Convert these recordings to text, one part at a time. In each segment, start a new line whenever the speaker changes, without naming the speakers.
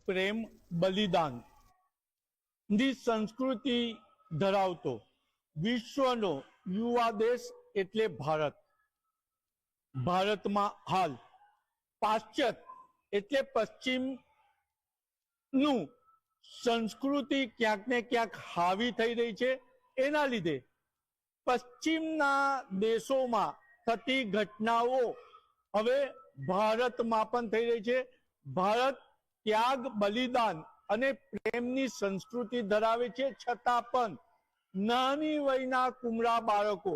પ્રેમ બલિદાન ની સંસ્કૃતિ ધરાવતો વિશ્વનો યુવા દેશ એટલે ભારત. ભારતમાં હાલ પાશ્ચાત્ય એટલે પશ્ચિમ નું સંસ્કૃતિ ક્યાંક ને ક્યાંક હાવી થઈ રહી છે. એના લીધે પશ્ચિમના દેશોમાં થતી ઘટનાઓ હવે ભારતમાં પણ થઈ રહી છે. ભારત ત્યાગ, બલિદાન અને પ્રેમની સંસ્કૃતિ ધરાવે છે, છતાં પણ નાની વયના કુમળા બાળકો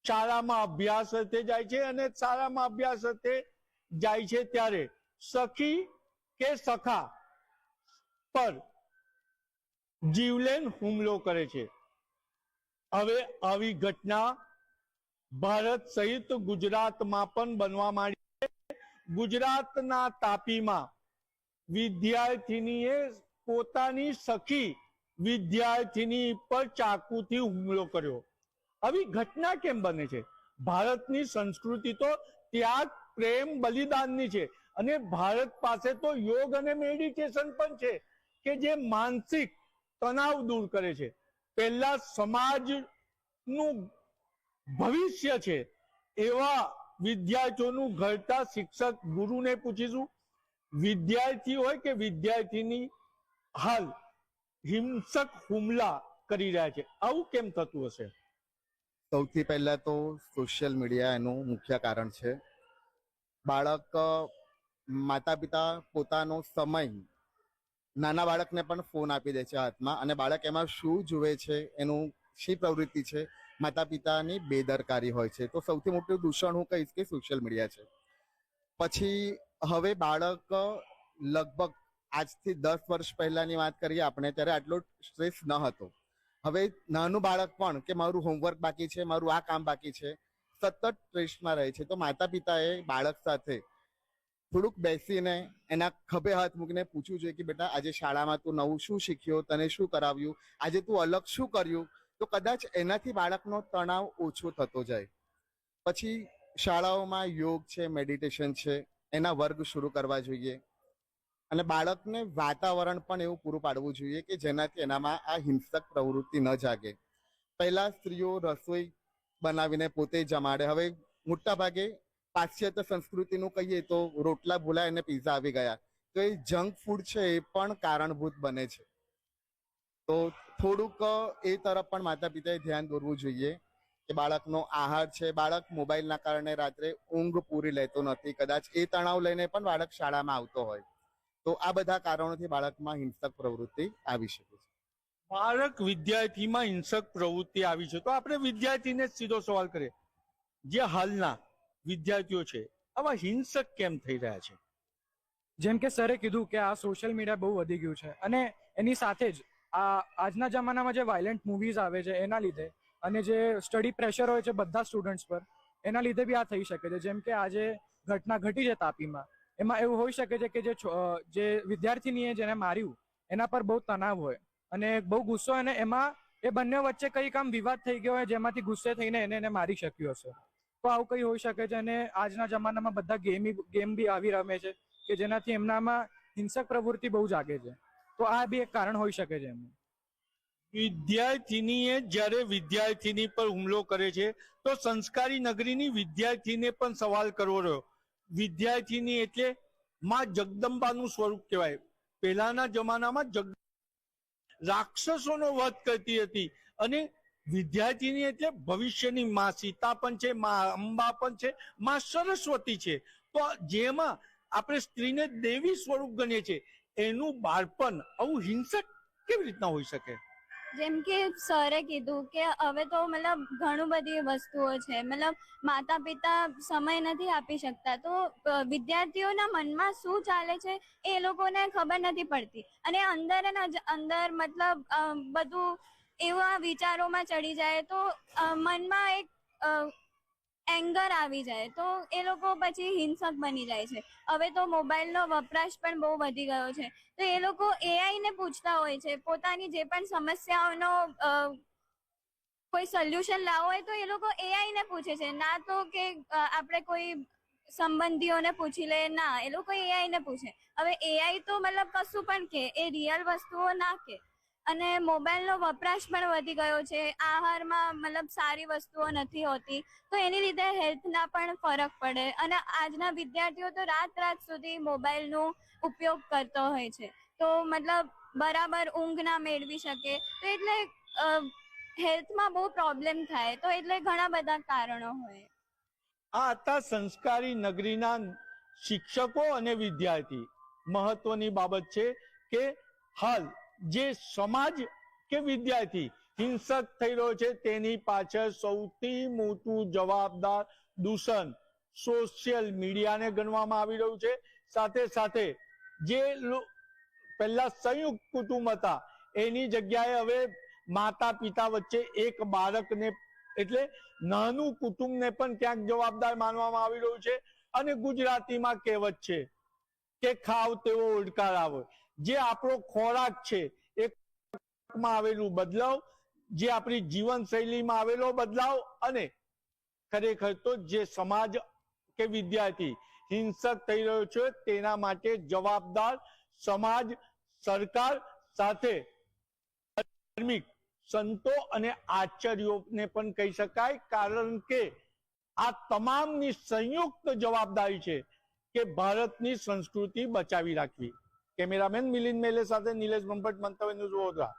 શાળામાં અભ્યાસ અર્થે જાય છે અને શાળામાં અભ્યાસ અર્થે જાય છે ત્યારે સખી કે સખા પર જીવલેણ હુમલો કરે છે. હવે આવી ઘટના ભારત સહિત ગુજરાતમાં પણ બનવા માંડી છે. ગુજરાતના તાપીમાં વિદ્યાર્થીનીએ પોતાની સખી વિદ્યાર્થીની પર ચાકુથી હુમલો કર્યો. આવી ઘટના કેમ બને છે? ભારતની સંસ્કૃતિ તો ત્યાગ, પ્રેમ, બલિદાનની છે અને ભારત પાસે તો યોગ અને મેડિટેશન પણ છે કે જે માનસિક તણાવ દૂર કરે છે. પહેલા સમાજનું ભવિષ્ય છે એવા વિદ્યાર્થીઓનું ઘડતા શિક્ષક ગુરુને પૂછીશું. વિદ્યાર્થી હોય કે વિદ્યાર્થીની હાલ હિંસક હુમલા કરી રહ્યા છે, આવું કેમ થતું હશે?
સૌથી પહેલા તો સોશિયલ મીડિયા એનું મુખ્ય કારણ છે. બાળક, માતા પિતા પોતાનો સમય નાના બાળકને પણ ફોન આપી દે છે હાથમાં, અને બાળક એમાં શું જુએ છે, એનું શી પ્રવૃત્તિ છે, માતા પિતાની બેદરકારી હોય છે. તો સૌથી મોટું દૂષણ હું કહીશ કે સોશિયલ મીડિયા છે. પછી હવે બાળક લગભગ આજથી 10 વર્ષ પહેલાની વાત કરીએ આપણે, ત્યારે આટલો સ્ટ્રેસ ન હતો. હવે નાનું બાળક પણ કે મારું હોમવર્ક બાકી છે, મારું આ કામ બાકી છે, સતત સ્ટ્રેસમાં રહે છે. તો માતા પિતાએ બાળક સાથે થોડુંક બેસીને એના ખભે હાથ મૂકીને પૂછવું જોઈએ કે બેટા આજે શાળામાં તું નવું શું શીખ્યો, તને શું કરાવ્યું, આજે તું અલગ શું કર્યું. તો કદાચ એનાથી બાળકનો તણાવ ઓછો થતો જાય. પછી શાળાઓમાં યોગ છે, મેડિટેશન છે, એના વર્ગ શરૂ કરવા જોઈએ અને બાળકને વાતાવરણ પણ એવું પૂરું પાડવું જોઈએ કે જેનાથી એનામાં આ હિંસક પ્રવૃત્તિ ન જાગે. પહેલા સ્ત્રીઓ રસોઈ બનાવીને પોતે જમાડે. હવે મોટા ભાગે પાશ્ચાત્ય સંસ્કૃતિનું કહીએ તો રોટલા ભૂલાય અને પીઝા આવી ગયા. તો એ જંક ફૂડ છે એ પણ કારણભૂત બને છે. તો થોડુંક એ તરફ પણ માતા પિતાએ ધ્યાન દોરવું જોઈએ કે બાળકનો આહાર છે, બાળક મોબાઈલના કારણે રાત્રે ઊંઘ પૂરી લેતો નથી, કદાચ એ તણાવ લઈને પણ બાળક શાળામાં આવતો હોય. તો આ બધા કારણોથી બાળકમાં હિંસક પ્રવૃત્તિ આવી શકે છે.
બાળક વિદ્યાર્થીમાં હિંસક પ્રવૃત્તિ આવી છે તો આપણે વિદ્યાર્થીને સીધો સવાલ કરીએ, જે હાલના વિદ્યાર્થીઓ છે આવા હિંસક કેમ થઈ રહ્યા છે?
જેમ કે સરે કીધું કે આ સોશિયલ મીડિયા બહુ વધી ગયું છે અને એની સાથે જ આજના જમાનામાં જે વાયલન્ટ મૂવીઝ આવે છે એના લીધે અને જે સ્ટડી પ્રેશર હોય છે બધા સ્ટુડન્ટ્સ પર, એના લીધે બી આ થઈ શકે છે. જેમ કે આજે ઘટના ઘટી છે તાપીમાં, એમાં એવું હોઈ શકે છે કે જે વિદ્યાર્થીનીએ જેને માર્યું એના પર બહુ તણાવ હોય અને બહુ ગુસ્સો, અને એમાં એ બંને વચ્ચે કંઈક આમ વિવાદ થઈ ગયો હોય જેમાંથી ગુસ્સે થઈને એને મારી શક્યો હશે. તો આવું કંઈ હોઈ શકે છે. અને આજના જમાનામાં બધા ગેમ બી આવી રમે છે કે જેનાથી એમનામાં હિંસક પ્રવૃત્તિ બહુ જાગે છે. તો આ બી એક કારણ હોઈ શકે છે એમનું.
વિદ્યાર્થીનીએ જ્યારે વિદ્યાર્થીની પર હુમલો કરે છે તો સંસ્કારી નગરીની વિદ્યાર્થીને પણ સવાલ કરવો રહ્યો. વિદ્યાર્થીની એટલે માં જગદંબાનું સ્વરૂપ કહેવાય. પહેલાના જમાનામાં રાક્ષસોનો વધ કરતી હતી અને વિદ્યાર્થીની એટલે ભવિષ્યની માં સીતા પણ છે, માં અંબા પણ છે, માં સરસ્વતી છે. તો જેમાં આપણે સ્ત્રીને દેવી સ્વરૂપ ગણીએ છીએ, એનું બાળપણ આવું હિંસક કેવી રીતના હોઈ શકે?
જેમ કે સરે કીધું કે હવે તો મતલબ ઘણું બધી વસ્તુઓ છે, મતલબ માતા પિતા સમય નથી આપી શકતા, તો વિદ્યાર્થીઓના મનમાં શું ચાલે છે એ લોકોને ખબર નથી પડતી અને અંદર મતલબ બધું એવા વિચારોમાં ચડી જાય તો મનમાં એક એંગર આવી જાય તો એ લોકો પછી હિંસક બની જાય છે. હવે તો મોબાઈલનો વપરાશ પણ બહુ વધી ગયો છે તો એ લોકો એઆઈ ને પૂછતા હોય છે પોતાની જે પણ સમસ્યાઓનો કોઈ સોલ્યુશન લાવવો હોય તો એ લોકો એઆઈ ને પૂછે છે, ના તો કે આપણે કોઈ સંબંધીઓને પૂછી લે, ના એ લોકો એઆઈ ને પૂછે. હવે એઆઈ તો મતલબ કશું પણ કે, એ રિયલ વસ્તુઓ ના કે. અને મોબાઈલનો વપરાશ પણ વધી ગયો છે, આહારમાં મતલબ સારી વસ્તુઓ નથી હોતી, તો એની લીધે હેલ્થના પણ ફરક પડે. અને આજના વિદ્યાર્થીઓ તો રાત સુધી મોબાઈલનો ઉપયોગ કરતો હોય છે, તો મતલબ બરાબર ઊંઘ ના મેળવી શકે, તો એટલે હેલ્થમાં બહુ પ્રોબ્લેમ થાય, તો એટલે ઘણા બધા કારણો હોય.
આ હતા સંસ્કારી નગરીના શિક્ષકો અને વિદ્યાર્થી. મહત્વની બાબત છે કે હાલ જે સમાજ કે વિદ્યાર્થી હિંસક થઈ રહ્યો છે, તેની પાછળ સૌથી મોટું જવાબદાર દૂષણ સોશિયલ મીડિયાને ગણવામાં આવી રહ્યું છે. સાથે સાથે જે પહેલા સંયુક્ત કુટુંબ હતા, એની જગ્યાએ હવે માતા પિતા વચ્ચે એક બાળકને એટલે નાનું કુટુંબને પણ ક્યાંક જવાબદાર માનવામાં આવી રહ્યું છે. અને ગુજરાતીમાં કહેવત છે કે ખાવ તેવો ઓડકાર આવે. જે આપણો ખોરાક છે એ માં આવેલું બદલાવ, જે આપણી જીવનશૈલીમાં આવેલો બદલાવ, અને ખરેખર તો જે સમાજ કે વિદ્યાર્થી હિંસક થઈ રહ્યો છે, તેના માટે જવાબદાર સમાજ, સરકાર સાથે ધાર્મિક સંતો અને આચાર્યોને પણ કહી શકાય. કારણ કે આ તમામની સંયુક્ત જવાબદારી છે કે ભારતની સંસ્કૃતિ બચાવી રાખવી. કેમેરામેન મિલિંદ મેલે સાથે નિલેશ બ્રહ્મભટ્ટ, મંતવ્ય ન્યૂઝ વડોદરા.